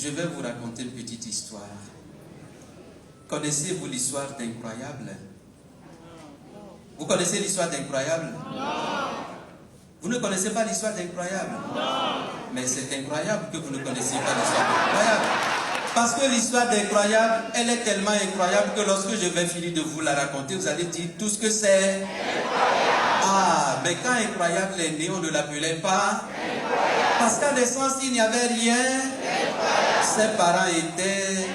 Je vais vous raconter une petite histoire. Connaissez-vous l'histoire d'Incroyable? Vous connaissez l'histoire d'Incroyable? Non. Vous ne connaissez pas l'histoire d'Incroyable? Non. Mais c'est incroyable que vous ne connaissiez pas l'histoire d'Incroyable. Parce que l'histoire d'Incroyable, elle est tellement incroyable que lorsque je vais finir de vous la raconter, vous allez dire tout ce que c'est. Ah, mais quand Incroyable est né, on ne l'appelait pas. Parce qu'à naissance, il n'y avait rien. Ses parents étaient.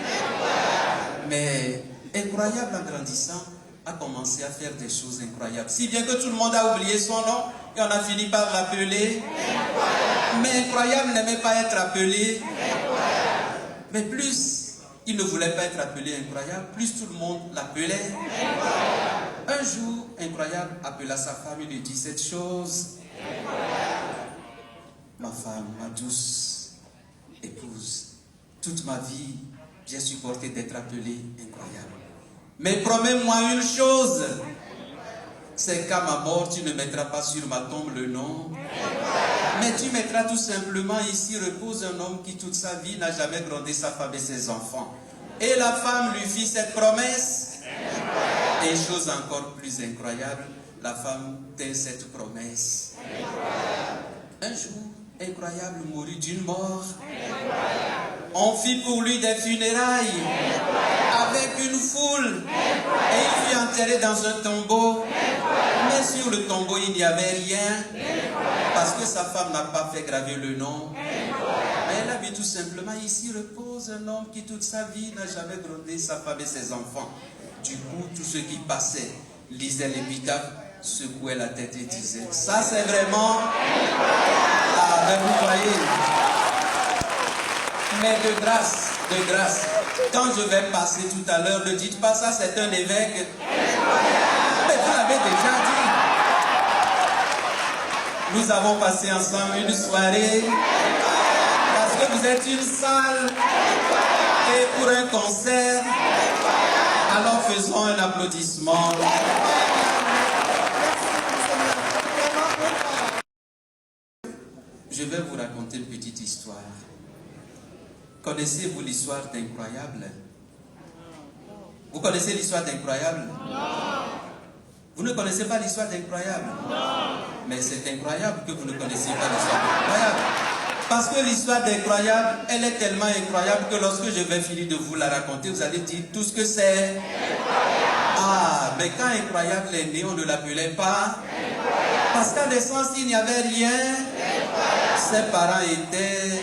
Mais Incroyable, en grandissant, a commencé à faire des choses incroyables. Si bien que tout le monde a oublié son nom et on a fini par l'appeler. Mais Incroyable n'aimait pas être appelé. Mais plus il ne voulait pas être appelé Incroyable, plus tout le monde l'appelait. Un jour, Incroyable appela sa femme et lui dit cette chose. Ma femme, ma douce épouse, toute ma vie, j'ai supporté d'être appelé Incroyable. Mais promets-moi une chose, c'est qu'à ma mort, tu ne mettras pas sur ma tombe le nom. Mais tu mettras tout simplement ici repose un homme qui toute sa vie n'a jamais grondé sa femme et ses enfants. Et la femme lui fit cette promesse. Et chose encore plus incroyable, la femme tint cette promesse. Un jour, Incroyable mourut d'une mort. On fit pour lui des funérailles avec une foule. Et il fut enterré dans un tombeau. Mais sur le tombeau, il n'y avait rien. Parce que sa femme n'a pas fait graver le nom. Mais elle a mis tout simplement, ici repose un homme qui toute sa vie n'a jamais grondé sa femme et ses enfants. Du coup, tous ceux qui passaient lisaient l'épitaphe, secouaient la tête et disaient, ça c'est vraiment... Ah, mais vous voyez. Mais de grâce, quand je vais passer tout à l'heure, ne dites pas ça, c'est un évêque. Mais vous l'avez déjà dit. Nous avons passé ensemble une soirée parce que vous êtes une salle et pour un concert. Alors faisons un applaudissement. Je vais vous raconter une petite histoire. Connaissez-vous l'histoire d'Incroyable? Vous connaissez l'histoire d'Incroyable? Non. Vous ne connaissez pas l'histoire d'Incroyable? Non. Mais c'est incroyable que vous ne connaissiez pas l'histoire d'Incroyable. Parce que l'histoire d'Incroyable, elle est tellement incroyable que lorsque je vais finir de vous la raconter, vous allez dire tout ce que c'est. Ah, mais quand Incroyable est né, on ne l'appelait pas. Parce qu'à naissance, il n'y avait rien. Ses parents étaient.